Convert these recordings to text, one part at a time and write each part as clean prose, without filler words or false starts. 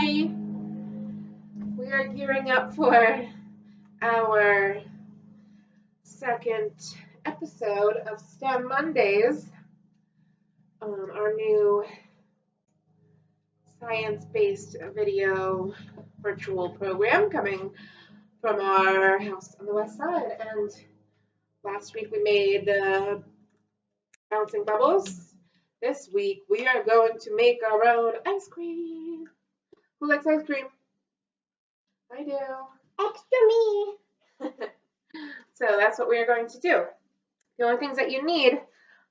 Hi! We are gearing up for our second episode of STEM Mondays, our new science-based video virtual program coming from our house on the west side. And last week we made the bouncing bubbles. This week we are going to make our own ice cream. Who likes ice cream? I do. Extra me. So that's what we are going to do. The only things that you need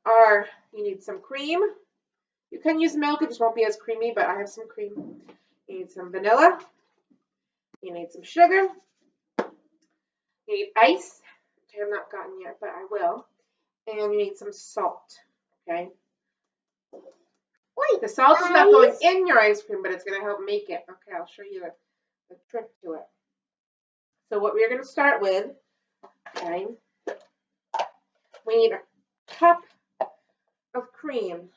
are, you need some cream. You can use milk, it just won't be as creamy, but I have some cream. You need some vanilla. You need some sugar. You need ice, which I have not gotten yet, but I will. And you need some salt, okay? Wait, the salt is not going in your ice cream, but it's going to help make it. Okay, I'll show you the trick to it. So what we're going to start with, okay, we need a cup of cream.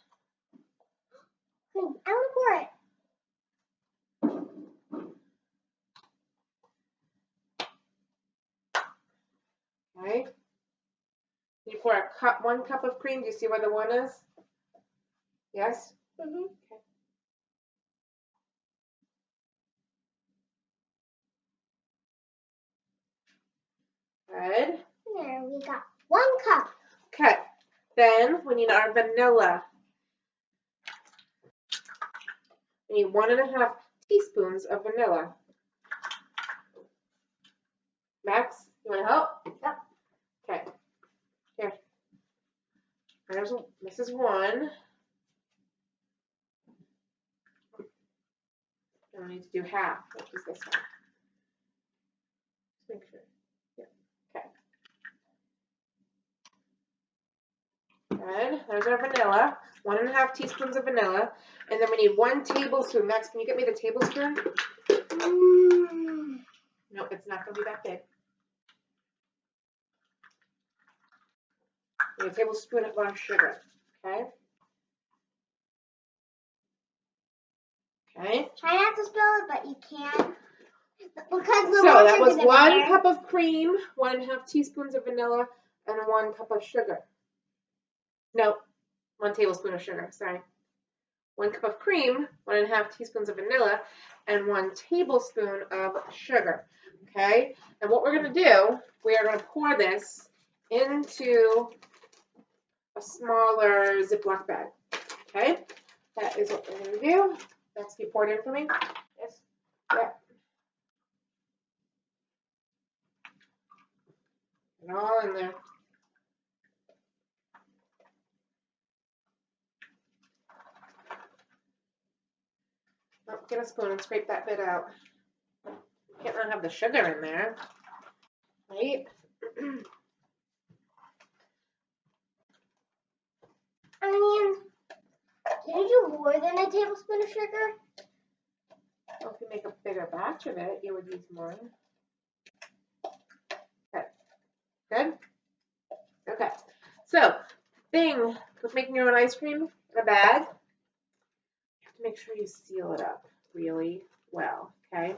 I want to pour it. Okay. You pour one cup of cream. Do you see where the one is? Yes? Mm-hmm. Okay. Good. There, we got 1 cup. Okay. Then we need our vanilla. We need 1.5 teaspoons of vanilla. Max, you want to help? Yep. Okay. Here. This is 1. And we need to do half, which is this one. Just make sure. Yeah. Okay. Good. There's our vanilla. 1.5 teaspoons of vanilla. And then we need 1 tablespoon. Max, can you get me the tablespoon? No, it's not going to be that big. We need a tablespoon of our sugar. Okay. Okay. Try not to spill it, but you can. Because the So that was the 1 cup of cream, 1.5 teaspoons of vanilla, and 1 cup of sugar. No, 1 tablespoon of sugar, sorry. 1 cup of cream, 1.5 teaspoons of vanilla, and 1 tablespoon of sugar. Okay, and what we're going to do, we are going to pour this into a smaller Ziploc bag. Okay, that is what we're going to do. Next, you pour it in for me. Yes. Yep. And all in there. Oh, get a spoon and scrape that bit out. You can't not have the sugar in there, right? I mean, can you do more than a tablespoon of sugar? Well, if you make a bigger batch of it, you would use more. Okay. Good? Okay. So, thing with making your own ice cream in a bag, you have to make sure you seal it up really well, okay?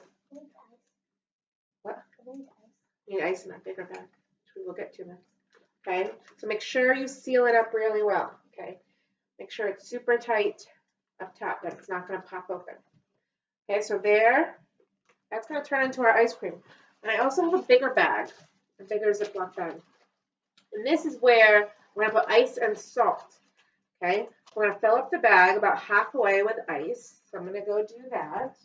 What? You need ice in that bigger bag, which we will get to next. Okay? So make sure you seal it up really well, okay? Make sure it's super tight up top, that it's not going to pop open. Okay, so there, that's going to turn into our ice cream. And I also have a bigger bag, a bigger Ziploc bag. And this is where we're going to put ice and salt. Okay, we're going to fill up the bag about halfway with ice. So I'm going to go do that.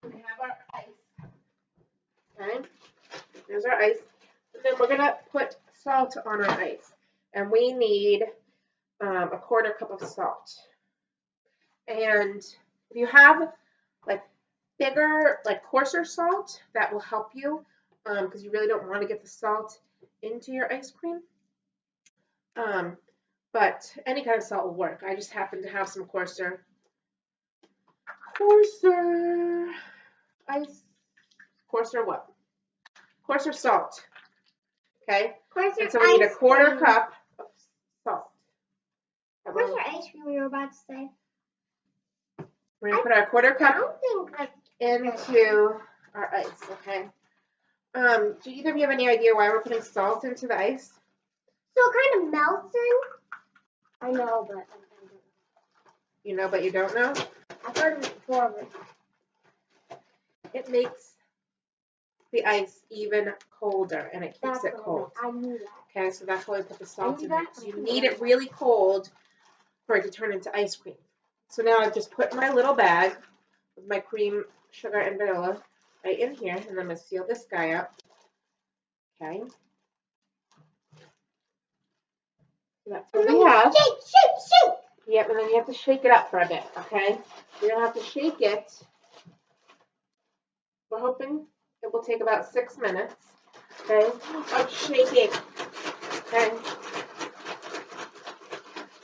We have our ice. Okay, there's our ice. And then we're going to put salt on our ice. And we need a 1/4 cup of salt. And If you have like bigger, like coarser salt, that will help you because you really don't want to get the salt into your ice cream. Um, but any kind of salt will work. I just happen to have some coarser ice, coarser what? Coarser salt. Okay. Coarser And so we need a quarter cream. cup of salt. Coarser ice cream you were about to say. We're gonna put our quarter I cup don't think that's into our ice. Okay. Do either of you have any idea why we're putting salt into the ice? so it kind of melts in. I know, but You know, but you don't know. I've heard of it before. But It makes the ice even colder, and it keeps that's it what cold. I knew that. Okay, so that's why we put the salt in that. it. So you need it really cold for it to turn into ice cream. So now I've just put my little bag with my cream, sugar, and vanilla right in here, and I'm gonna seal this guy up. Okay. So that's what we have. Shake. Yep, and then you have to shake it up for a bit, okay? You're gonna have to shake it. We're hoping it will take about 6 minutes, okay, of shaking, okay?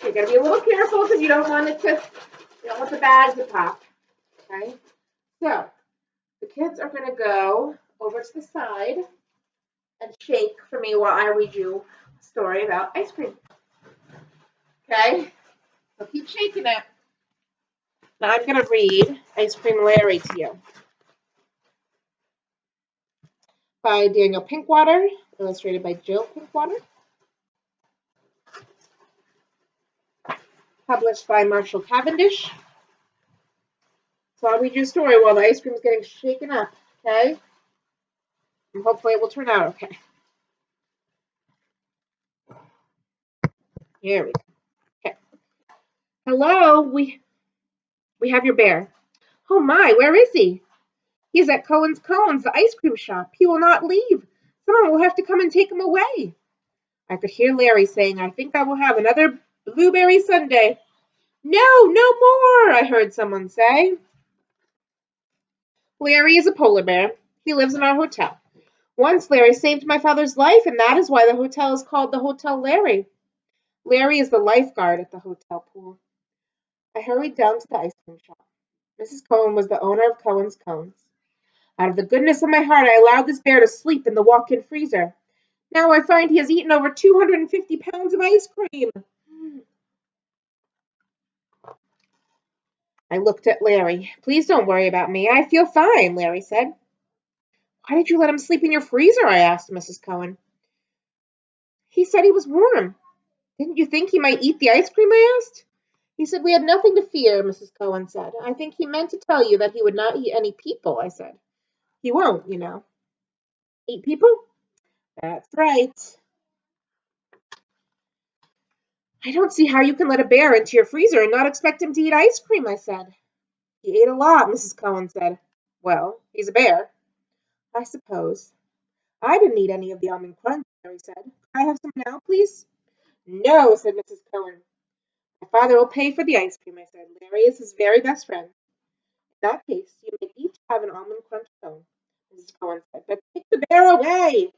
You're gonna be a little careful because you don't want the bag to pop, okay? So, the kids are gonna go over to the side and shake for me while I read you a story about ice cream, okay? So keep shaking it. Now I'm gonna read Ice Cream Larry to you. By Daniel Pinkwater, illustrated by Jill Pinkwater. Published by Marshall Cavendish. So I'll read you a story while the ice cream is getting shaken up, okay? And hopefully it will turn out okay. Here we go. Okay. Hello, we have your bear. Oh my, where is he? He's at Cohen's Cones, the ice cream shop. He will not leave. Someone will have to come and take him away. I could hear Larry saying, I think I will have another blueberry sundae. No, no more, I heard someone say. Larry is a polar bear. He lives in our hotel. Once Larry saved my father's life, and that is why the hotel is called the Hotel Larry. Larry is the lifeguard at the hotel pool. I hurried down to the ice cream shop. Mrs. Cohen was the owner of Cohen's Cones. Out of the goodness of my heart, I allowed this bear to sleep in the walk-in freezer. Now I find he has eaten over 250 pounds of ice cream. I looked at Larry. Please don't worry about me. I feel fine, Larry said. Why did you let him sleep in your freezer? I asked Mrs. Cohen. He said he was warm. Didn't you think he might eat the ice cream? I asked. He said we had nothing to fear, Mrs. Cohen said. I think he meant to tell you that he would not eat any people, I said. He won't, you know. Eat people? That's right. I don't see how you can let a bear into your freezer and not expect him to eat ice cream, I said. He ate a lot, Mrs. Cohen said. Well, he's a bear. I suppose. I didn't eat any of the almond crunch, Larry said. Can I have some now, please? No, said Mrs. Cohen. My father will pay for the ice cream, I said. Larry is his very best friend. In that case, you may each have an almond crunch cone, Mrs. Cohen said. But take the bear away.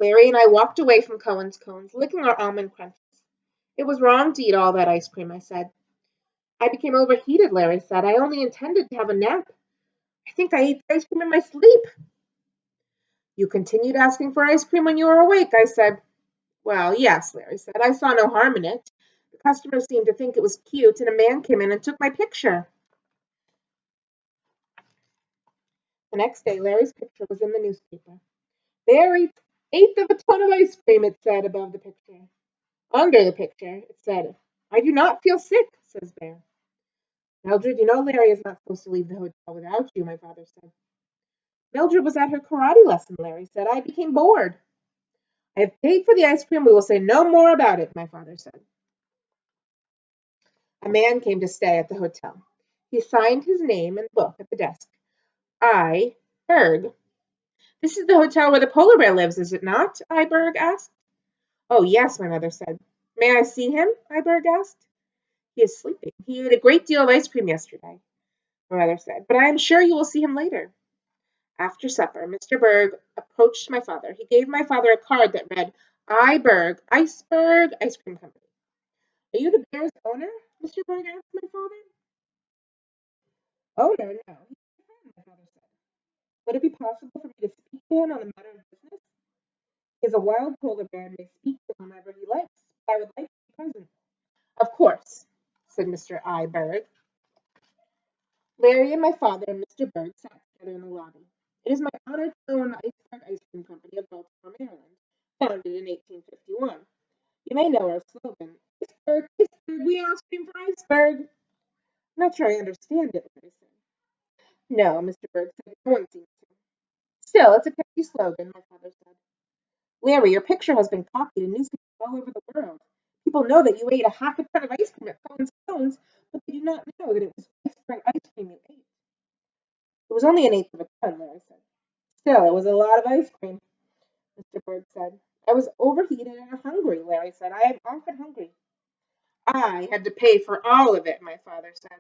Larry and I walked away from Cohen's Cones, licking our almond crunches. It was wrong to eat all that ice cream, I said. I became overheated, Larry said. I only intended to have a nap. I think I ate the ice cream in my sleep. You continued asking for ice cream when you were awake, I said. Well, yes, Larry said. I saw no harm in it. The customers seemed to think it was cute, and a man came in and took my picture. The next day, Larry's picture was in the newspaper. Bear eats eighth of a ton of ice cream, it said above the picture. Under the picture, it said, I do not feel sick, says Bear. Mildred, you know Larry is not supposed to leave the hotel without you, my father said. Mildred was at her karate lesson, Larry said. I became bored. I have paid for the ice cream. We will say no more about it, my father said. A man came to stay at the hotel. He signed his name and book at the desk. I, Berg. This is the hotel where the polar bear lives, is it not? I, Berg asked. Oh, yes, my mother said. May I see him? I, Berg asked. He is sleeping. He ate a great deal of ice cream yesterday, my mother said, but I am sure you will see him later. After supper, Mr. Berg approached my father. He gave my father a card that read, I Berg, Iceberg Ice Cream Company. Are you the bear's owner? Mr. Berg asked my father. Owner, no. He's my friend, my father said. Would it be possible for me to speak to him on a matter of business? He is a wild polar bear and may speak to whomever he likes. I would like to be present. Of course, said Mr. I. Berg. Larry and my father and Mr. Berg sat together in the lobby. It is my honor to own the Iceberg Ice Cream Company of Baltimore, Maryland, founded in 1851. You may know our slogan, Iceberg, Iceberg, we all scream for Iceberg. I'm not sure I understand it, Larry said. No, Mr. Berg said, no one seems to. Still, it's a catchy slogan, my father said. Larry, your picture has been copied in newspapers all over the world. People know that you ate a half a ton of ice cream at Cohen's Cones, but they do not know that it was iceberg ice cream you ate. It was only an eighth of a ton, Larry said. Still, it was a lot of ice cream, Mr. Berg said. I was overheated and hungry, Larry said. I am often hungry. I had to pay for all of it, my father said.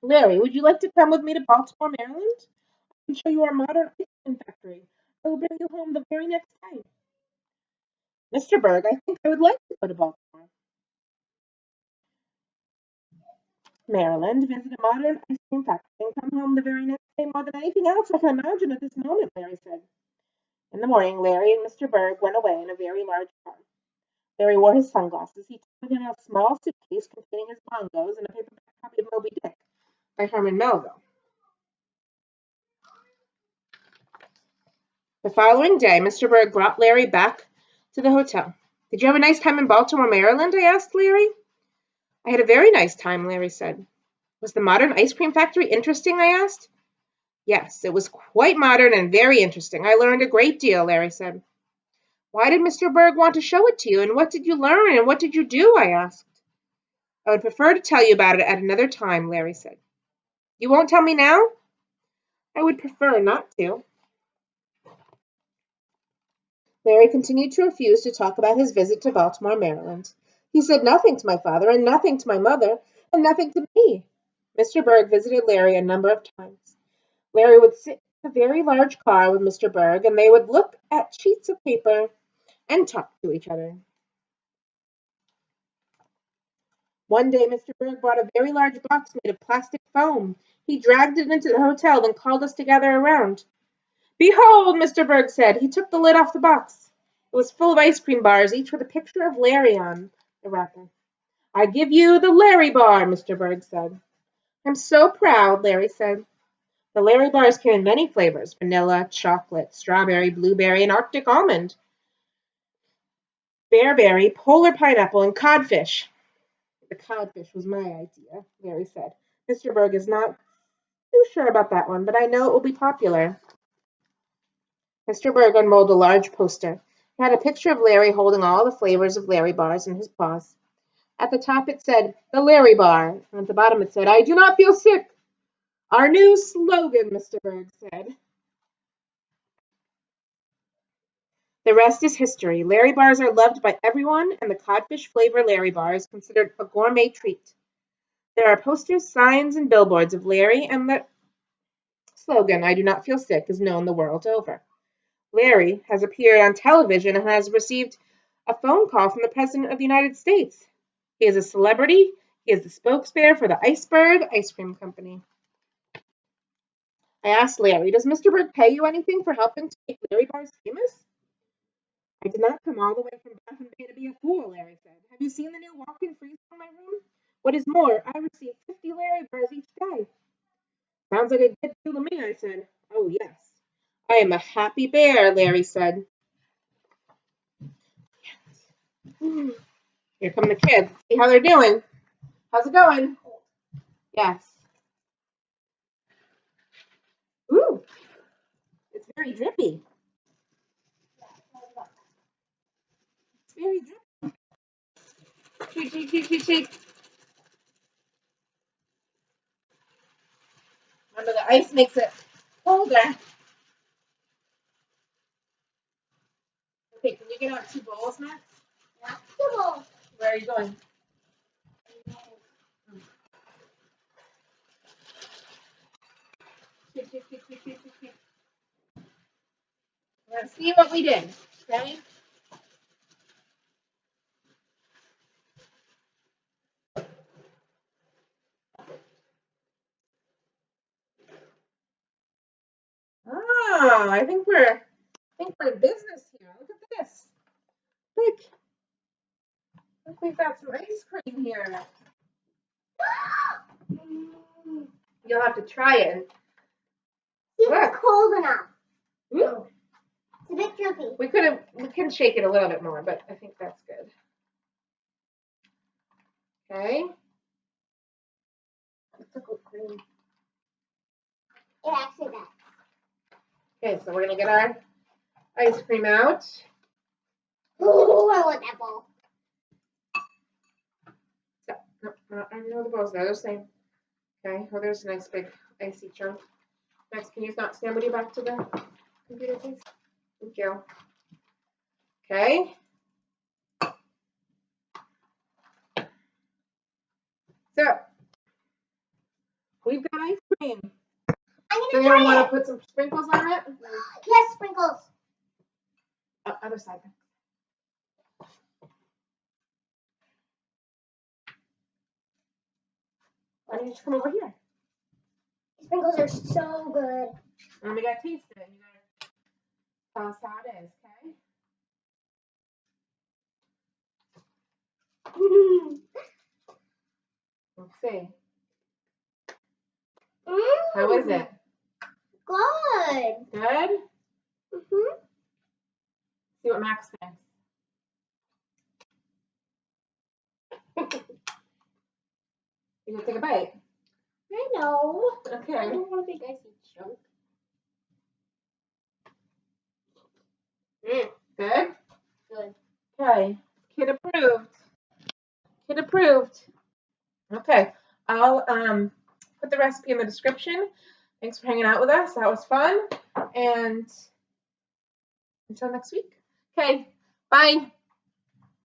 Larry, would you like to come with me to Baltimore, Maryland? I can show you our modern ice cream factory. I will bring you home the very next day. Mr. Berg, I think I would like to go to Baltimore, Maryland, visit a modern ice cream factory, and come home the very next day more than anything else I can imagine at this moment, Larry said. In the morning, Larry and Mr. Berg went away in a very large car. Larry wore his sunglasses. He took with him a small suitcase containing his bongos and a paperback copy of Moby Dick by Herman Melville. The following day, Mr. Berg brought Larry back to the hotel. Did you have a nice time in Baltimore, Maryland? I asked Larry. I had a very nice time, Larry said. Was the modern ice cream factory interesting? I asked. Yes, it was quite modern and very interesting. I learned a great deal, Larry said. Why did Mr. Berg want to show it to you, and what did you learn, and what did you do? I asked. I would prefer to tell you about it at another time, Larry said. You won't tell me now? I would prefer not to. Larry continued to refuse to talk about his visit to Baltimore, Maryland. He said nothing to my father, and nothing to my mother, and nothing to me. Mr. Berg visited Larry a number of times. Larry would sit in a very large car with Mr. Berg, and they would look at sheets of paper and talk to each other. One day, Mr. Berg brought a very large box made of plastic foam. He dragged it into the hotel, then called us to gather around. Behold, Mr. Berg said. He took the lid off the box. It was full of ice cream bars, each with a picture of Larry on the wrapper. I give you the Larry bar, Mr. Berg said. I'm so proud, Larry said. The Larry bars came in many flavors: vanilla, chocolate, strawberry, blueberry, and Arctic almond, bearberry, polar pineapple, and codfish. The codfish was my idea, Larry said. Mr. Berg is not too sure about that one, but I know it will be popular. Mr. Berg unrolled a large poster. It had a picture of Larry holding all the flavors of Larry bars in his paws. At the top it said, "The Larry Bar," and at the bottom it said, "I do not feel sick." Our new slogan, Mr. Berg said. The rest is history. Larry bars are loved by everyone, and the codfish flavor Larry bar is considered a gourmet treat. There are posters, signs, and billboards of Larry, and the slogan, "I do not feel sick," is known the world over. Larry has appeared on television and has received a phone call from the President of the United States. He is a celebrity. He is the spokesman for the Iceberg Ice Cream Company. I asked Larry, does Mr. Berg pay you anything for helping to make Larry bars famous? I did not come all the way from Baffin Bay to be a fool, Larry said. Have you seen the new walk-in freezer in my room? What is more, I receive 50 Larry bars each day. Sounds like a good deal to me, I said. Oh, yes. I am a happy bear, Larry said. Here come the kids. See how they're doing. How's it going? Yes. Ooh, it's very drippy. It's very drippy. Shake, shake, shake, shake, shake. Remember, the ice makes it colder. Okay, can you get out 2 bowls, Max? Yeah. Where are you going? Let's see what we did. Okay. Oh, I think we're in business here. Look at this. Look, we've got some ice cream here. You'll have to try it. See if it's cold enough. Ooh. It's a bit drippy. We can shake it a little bit more, but I think that's good. Okay. It actually does. Okay, so we're gonna get our ice cream out. Oh, I want that bowl. No, I know the bowls. They're the same. Okay. Oh, there's a nice big icy chunk. Next, can you not stand with you back to the computer, please? Thank you. Okay. So we've got ice cream. I'm Do gonna you try want it. to put some sprinkles on it? Yes, sprinkles. Other side. Why don't you just come over here? Sprinkles are so good. And we gotta taste it. You gotta tell us how it is, okay? Let's see. How is it? Good. Good? Mhm. See what Max thinks. You gonna take a bite? I know. I Okay. don't want a big icy chunk. Good? Good. Okay. Kid approved. Kid approved. Okay. I'll put the recipe in the description. Thanks for hanging out with us. That was fun. And until next week. Okay. Bye.